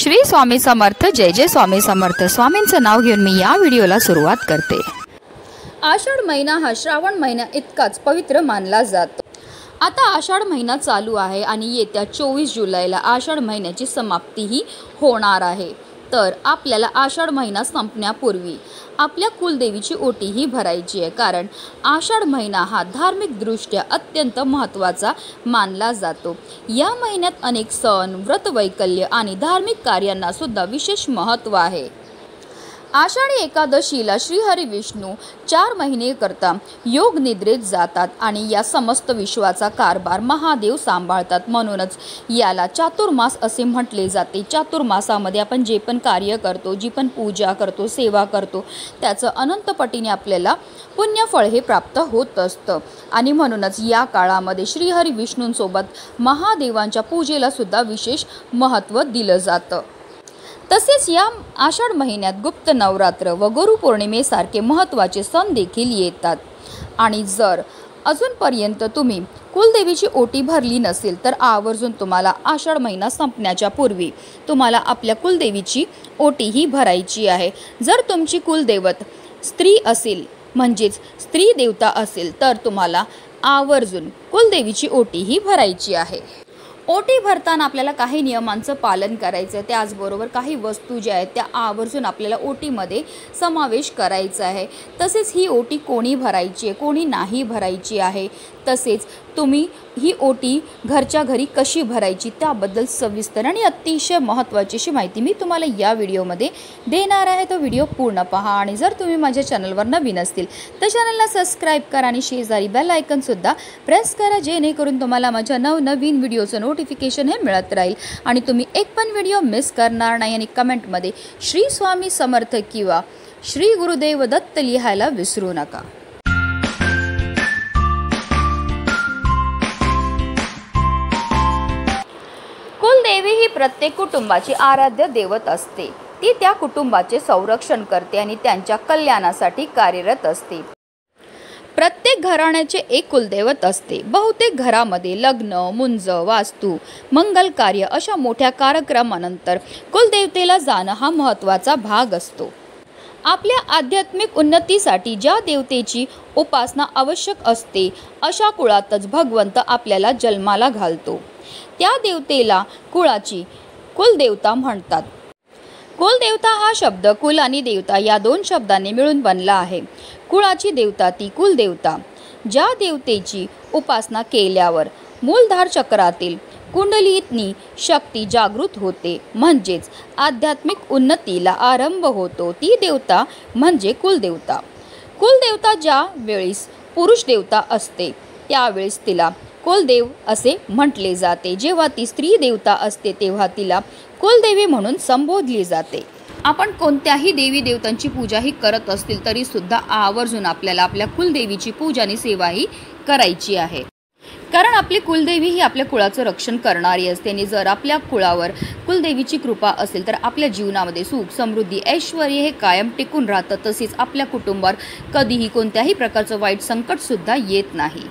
श्री स्वामी समर्थ। जय जय स्वामी समर्थ। स्वामींचं नाव घेऊन मी या व्हिडिओला सुरुवात करते। आषाढ महिना हा श्रावण महिना इतकाच पवित्र मानला जातो। आता आषाढ महिना चालू आहे आणि येत्या 24 जुलैला आषाढ महिन्याची समाप्तीही होणार आहे। तर आपल्याला आषाढ महिना संपण्यापूर्वी आपल्या कुलदेवीची ओटीही भरायची आहे, कारण आषाढ महिना हा धार्मिकदृष्ट्या अत्यंत महत्त्वाचा मानला जातो। या महिन्यात अनेक सण, व्रतवैकल्य आणि धार्मिक कार्यांना सुद्धा विशेष महत्त्व आहे। आषाढी एकादशीला श्रीहरी विष्णू 4 महिने करता योग निद्रेत जातात आणि या समस्त विश्वाचा कारभार महादेव सांभाळतात। म्हणूनच याला चातुर्मास असे म्हटले जाते। चातुर्मासामध्ये आपण जे पण कार्य करतो, जी पण पूजा करतो, सेवा करतो, त्याचं अनंतपटीने आपल्याला पुण्यफळ हे प्राप्त होत असतं आणि म्हणूनच या काळामध्ये श्रीहरी विष्णूंसोबत महादेवांच्या पूजेला सुद्धा विशेष महत्त्व दिलं जातं। तसेच या आषाढ महिन्यात गुप्त नवरात्र व गुरुपौर्णिमेसारखे महत्त्वाचे सण देखील येतात। आणि जर अजूनपर्यंत तुम्ही कुलदेवीची ओटी भरली नसेल तर आवर्जून तुम्हाला आषाढ महिना संपण्याच्या पूर्वी तुम्हाला आपल्या कुलदेवीची ओटीही भरायची आहे। जर तुमची कुलदैवत स्त्री असेल, म्हणजेच स्त्री देवता असेल, तर तुम्हाला आवर्जून कुलदेवीची ओटीही भरायची आहे। ओटी भरताना आपल्याला काही नियमांचं पालन करायचं, त्याचबरोबर काही वस्तू ज्या आहेत त्या आवर्जून आपल्याला ओटीमध्ये समावेश करायचा आहे। तसेच ही ओटी कोणी भरायची आहे, कोणी नाही भरायची आहे, तसेच तुम्ही ही ओटी घरच्या घरी कशी भरायची त्याबद्दल सविस्तर आणि अतिशय महत्त्वाची अशी माहिती मी तुम्हाला या व्हिडिओमध्ये देणार आहे। तो व्हिडिओ पूर्ण पहा आणि जर तुम्ही माझ्या चॅनलवर नवीन असतील तर चॅनलला सबस्क्राईब करा आणि शेजारी बेल आयकॉनसुद्धा प्रेस करा, जेणेकरून तुम्हाला माझ्या नवनवीन व्हिडिओचं नोटिफिकेशन हे मिळत राहील आणि तुम्ही एक पण व्हिडिओ मिस करणार नाही। आणि कमेंटमध्ये श्री स्वामी समर्थ किंवा श्री गुरुदेव दत्त लिहायला विसरू नका। कुलदेवी ही प्रत्येक कुटुंबाची आराध्य दैवत असते। ती त्या कुटुंबाचे संरक्षण करते आणि त्यांच्या कल्याणासाठी कार्यरत असते। प्रत्येक घराण्याचे एक कुलदैवत असते। बहुतेक घरामध्ये लग्न, मुंज, वास्तू, मंगल कार्य अशा मोठ्या कार्यक्रमानंतर कुलदेवतेला जाणं हा महत्त्वाचा भाग असतो। आपल्या आध्यात्मिक उन्नतीसाठी ज्या देवतेची उपासना आवश्यक असते अशा कुळातच भगवंत आपल्याला जन्माला घालतो। त्या देवतेला कुळाची कुलदेवता म्हणतात। कुलदेवता हा शब्द कुल आणि देवता या 2 शब्दांनी मिळून बनला आहे। कुळाची देवता ती कुलदेवता ज्या देवतेची उपासना केल्यावर मूलधार चक्रातील कुंडलीतनी शक्ती जागृत होते, म्हणजेच आध्यात्मिक उन्नतीला आरंभ होतो, ती देवता म्हणजे कुलदेवता। कुलदेवता ज्या वेळेस पुरुष देवता असते त्यावेळेस तिला कुलदेव असे म्हटले जाते। जेव्हा ती स्त्री देवता असते तेव्हा तिला कुलदेवी म्हणून संबोधली जाते। आपण कोणत्याही देवी देवतांची पूजाही करत असतील तरी सुद्धा आवर्जून आपल्याला आपल्या कुलदेवीची पूजा आणि सेवाही करायची आहे, कारण आपली कुलदेवी ही आपल्या कुळाचं रक्षण करणारी असते। आणि जर आपल्या कुळावर कुलदेवीची कृपा असेल तर आपल्या जीवनामध्ये सुख, समृद्धी, ऐश्वर्य हे कायम टिकून राहतं। तसेच आपल्या कुटुंबावर कधीही कोणत्याही प्रकारचं वाईट संकटसुद्धा येत नाही।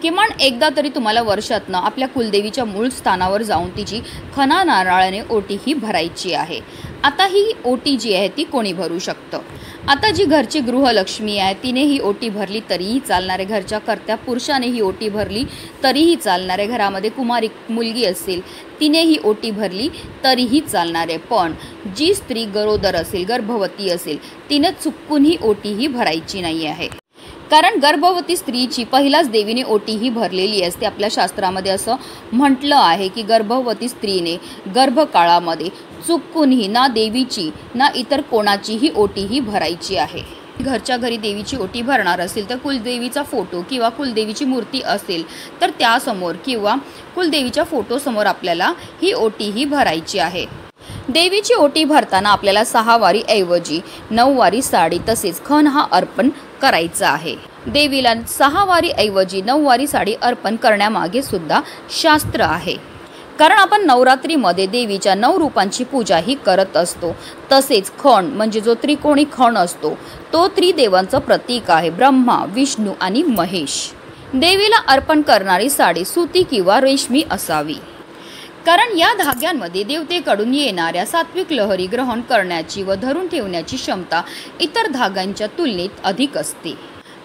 किमान एकदा तरी तुम्हाला वर्षातनं आपल्या कुलदेवीच्या मूळ स्थानावर जाऊन तिची खणा नारळाने ओटी ही भरायची आहे। आता ही ओटी जी आहे ती कोणी भरू शकतं? आता जी घरची गृहलक्ष्मी आहे तिने ही ओटी भरली तरीही चालणार आहे, घरच्या कर्त्या पुरुषाने ही ओटी भरली तरीही चालणार आहे, घरामध्ये कुमारी मुलगी असेल तिने ही ओटी भरली तरीही चालणार आहे। पण जी स्त्री गरोदर असेल, गर्भवती असेल, तिने चुकून ही ओटी ही भरायची नाही आहे, कारण गर्भवती स्त्रीची पहिलाच देवीने ओटी ही भरलेली असते। आपल्या शास्त्रामध्ये असं म्हटलं आहे की गर्भवती स्त्रीने गर्भकाळामध्ये चुकूनही ना देवीची ना इतर कोणाचीही ओटी ही भरायची आहे। घरच्या घरी देवीची ओटी भरणार असेल तर कुलदेवीचा फोटो किंवा कुलदेवीची मूर्ती असेल तर त्यासमोर किंवा कुलदेवीच्या फोटोसमोर आपल्याला ही ओटी ही भरायची आहे। देवीची ओटी भरताना आपल्याला 6 वारी ऐवजी 9 वारी साडी तसेच खण हा अर्पण करायचा आहे। देवीला 6 वारी ऐवजी 9 वारी साडी अर्पण करण्यामागे सुद्धा शास्त्र आहे, कारण आपण नवरात्रीमध्ये देवीच्या 9 रूपांची पूजा ही करत असतो। तसेच खण म्हणजे जो त्रिकोणी खण असतो तो त्रिदेवांचं प्रतीक आहे, ब्रह्मा, विष्णू आणि महेश। देवीला अर्पण करणारी साडी सुती किंवा रेशमी असावी। कारण या धाग्यांमध्ये देवतेकडून येणाऱ्या सात्विक लहरी ग्रहण करण्याची व धरून ठेवण्याची क्षमता इतर धाग्यांच्या तुलनेत अधिक असते।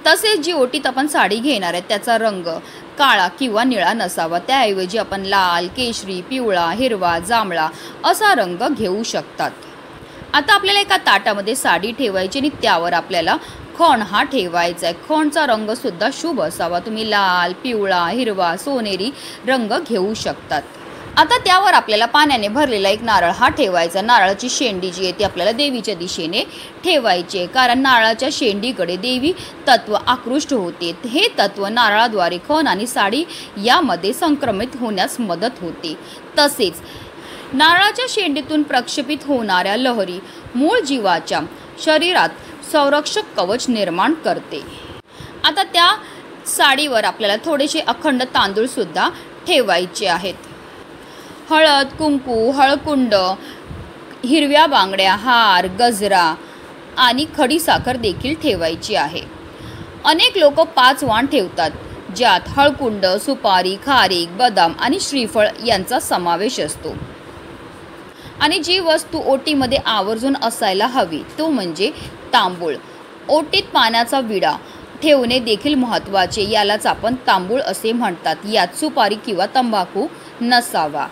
तसेच जी ओटीत आपण साडी घेणार आहे त्याचा रंग काळा किंवा निळा नसावा, त्याऐवजी आपण लाल, केशरी, पिवळा, हिरवा, जांभळा असा रंग घेऊ शकतात। आता आपल्याला एका ताटामध्ये साडी ठेवायची आणि त्यावर आपल्याला खण हा ठेवायचा आहे। खणचा रंग सुद्धा शुभ असावा, तुम्ही लाल, पिवळा, हिरवा, सोनेरी रंग घेऊ शकतात। आता त्यावर आपल्याला पाण्याने भरलेला एक नारळ हा ठेवायचा। नारळाची शेंडी जी आहे ती आपल्याला देवीच्या दिशेने ठेवायची आहे, कारण नारळाच्या शेंडीकडे देवी तत्व आकृष्ट होते। हे तत्व नारळाद्वारे खण आणि साडी यामध्ये संक्रमित होण्यास मदत होते। तसेच नारळाच्या शेंडीतून प्रक्षेपित होणाऱ्या लहरी मूळ जीवाच्या शरीरात संरक्षक कवच निर्माण करते। आता त्या साडीवर आपल्याला थोडेसे अखंड तांदूळ सुद्धा ठेवायचे आहेत। हळद, कुंकू, हळकुंड, हिरव्या बांगड्या, हार, गजरा आणि खडीसाखर देखील ठेवायची आहे। अनेक लोक 5 वाण ठेवतात, ज्यात हळकुंड, सुपारी, खारीक, बदाम आणि श्रीफळ यांचा समावेश असतो। आणि जी वस्तू ओटीमध्ये आवर्जून असायला हवी तो म्हणजे तांबूळ। ओटीत पाण्याचा विडा ठेवणे देखील महत्त्वाचे, यालाच आपण तांबूळ असे म्हणतात। यात सुपारी किंवा तंबाखू नसावा।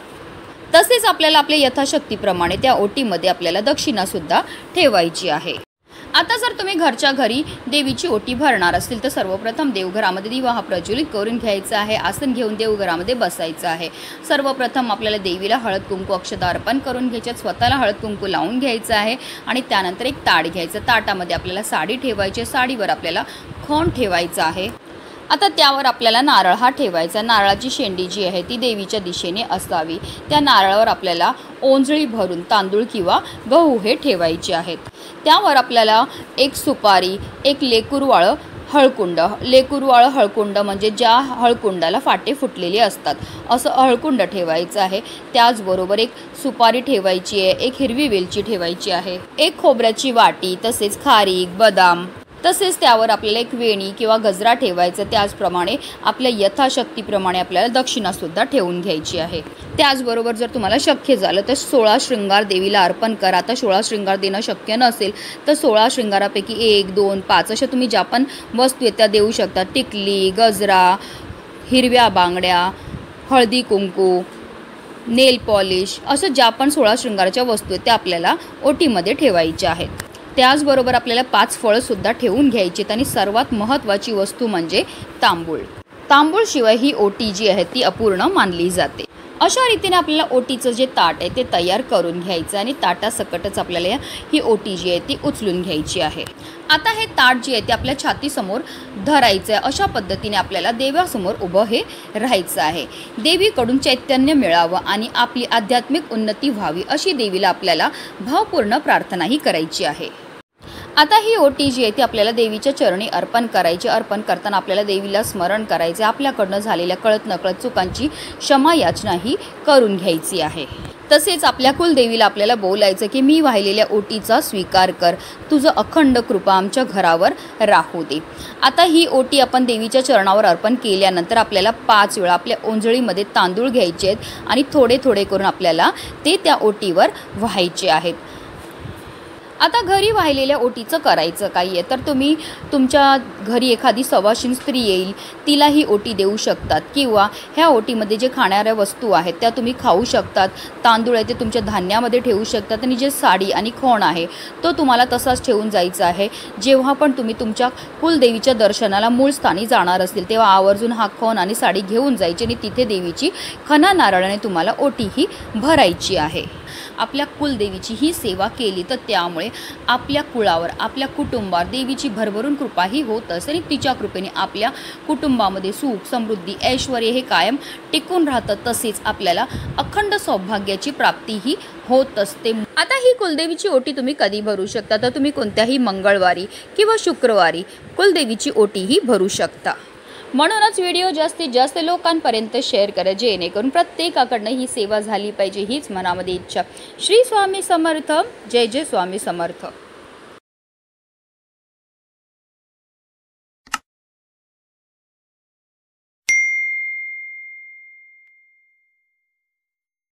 तसेच आपल्याला आपल्या यथाशक्तीप्रमाणे त्या ओटीमध्ये आपल्याला दक्षिणा सुद्धा ठेवायची आहे। आता जर तुम्ही घरच्या घरी देवीची ओटी भरणार असतील तर सर्वप्रथम देवघरामध्ये दिवा हा प्रज्वलित करून घ्यायचा आहे। आसन घेऊन देवघरामध्ये बसायचं आहे। सर्वप्रथम आपल्याला देवीला हळद कुंकू अक्षता अर्पण करून घ्यायच्यात, स्वतःला हळद कुंकू लावून घ्यायचं आहे आणि त्यानंतर एक ताट घ्यायचं। ताटामध्ये आपल्याला साडी ठेवायची, साडीवर आपल्याला खण ठेवायचा आहे। आता त्यावर आपल्याला नारळ हा ठेवायचा। नारळाची शेंडी जी आहे ती देवीच्या दिशेने असावी। त्या नारळावर आपल्याला ओंजळी भरून तांदूळ किंवा गहू हे ठेवायचे आहेत। त्यावर आपल्याला एक सुपारी, एक लेकुरवाळं हळकुंड, लेकुरवाळं हळकुंड म्हणजे ज्या हळकुंडाला फाटे फुटलेले असतात असं हळकुंड ठेवायचं आहे। त्याचबरोबर एक सुपारी ठेवायची आहे, एक हिरवी वेलची ठेवायची आहे, एक खोबऱ्याची वाटी, तसेच खारीक, बदाम, तसेच त्यावर आपल्याला एक वेणी किंवा गजरा ठेवायचा। त्याचप्रमाणे आपल्या यथाशक्तीप्रमाणे आपल्याला दक्षिणासुद्धा ठेवून घ्यायची आहे। त्याचबरोबर जर तुम्हाला शक्य झालं तर 16 शृंगार देवीला अर्पण करा। आता 16 शृंगार देणं शक्य नसेल तर 16 शृंगारापैकी 1, 2, 5 अशा तुम्ही ज्या पण वस्तू आहेत त्या देऊ शकता। टिकली, गजरा, हिरव्या बांगड्या, हळदी कुंकू, नेल पॉलिश असं ज्या पण 16 शृंगाराच्या वस्तू आहेत त्या आपल्याला ओटीमध्ये ठेवायच्या आहेत। त्याचबरोबर आपल्याला 5 फळंसुद्धा ठेवून घ्यायची आणि सर्वात महत्त्वाची वस्तू म्हणजे तांबूळ। तांबूळ शिवाय ही ओटी जी आहे ती अपूर्ण मानली जाते। अशा रीतीने आपल्याला ओटीचं जे ताट आहे ते तयार करून घ्यायचं आणि ताटासकटच आपल्याला ही ओटी जी आहे ती उचलून घ्यायची आहे। आता हे ताट जे आहे ते आपल्या छातीसमोर धरायचं आहे। अशा पद्धतीने आपल्याला देवासमोर उभं हे राहायचं आहे। देवीकडून चैतन्य मिळावं आणि आपली आध्यात्मिक उन्नती व्हावी अशी देवीला आपल्याला भावपूर्ण प्रार्थनाही करायची आहे। आता ही ओटी जी आहे ती आपल्याला देवीच्या चरणी अर्पण करायची। अर्पण करताना आपल्याला देवीला स्मरण करायचे, आपल्याकडनं झालेल्या कळत नकळत चुकांची क्षमा याचनाही करून घ्यायची आहे। तसेच आपल्या कुलदेवीला आपल्याला बोलायचं की मी वाहिलेल्या ओटीचा स्वीकार कर, तुझं अखंड कृपा आमच्या घरावर राहू दे। आता ही ओटी आपण देवीच्या चरणावर अर्पण केल्यानंतर आपल्याला 5 वेळा आपल्या ओंजळीमध्ये तांदूळ घ्यायचे आहेत आणि थोडे थोडे करून आपल्याला ते त्या ओटीवर व्हायचे आहेत। आता घरी वाहिलेल्या ओटीचं करायचं काय आहे तर तुम्ही तुमच्या घरी एखादी सवाशीण स्त्री येईल तिला ही ओटी देऊ शकतात किंवा ह्या ओटीमध्ये जे खाणाऱ्या वस्तू आहेत त्या तुम्ही खाऊ शकतात। तांदूळ आहे ते तुमच्या धान्यामध्ये ठेवू शकतात आणि जे साडी आणि खण आहे तो तुम्हाला तसाच ठेवून जायचा आहे। जेव्हा पण तुम्ही तुमच्या कुलदेवीच्या दर्शनाला मूळ स्थानी जाणार असतील तेव्हा आवर्जून हा खण आणि साडी घेऊन जायची आणि तिथे देवीची खणा नारळाने तुम्हाला ओटी ही भरायची आहे। आपल्या कुलदेवीची ही सेवा केली तर त्यामुळे आपल्या कुळावर आपल्या कुटुंबावर देवीची भरभरून कृपाही होत असते आणि तिच्या कृपेने आपल्या कुटुंबामध्ये सुख समृद्धी ऐश्वर्य हे कायम टिकून राहतं। तसेच आपल्याला अखंड सौभाग्याची प्राप्तीही होत असते। आता ही कुलदेवीची ओटी तुम्ही कधी भरू शकता तर तुम्ही कोणत्याही मंगळवारी किंवा शुक्रवारी कुलदेवीची ओटीही भरू शकता। म्हणूनच व्हिडिओ जास्तीत जास्त लोकांपर्यंत शेअर करा जेणेकरून प्रत्येकाकडनं ही सेवा झाली पाहिजे हीच मनामध्ये इच्छा। श्री स्वामी समर्थ। जय जय स्वामी समर्थ।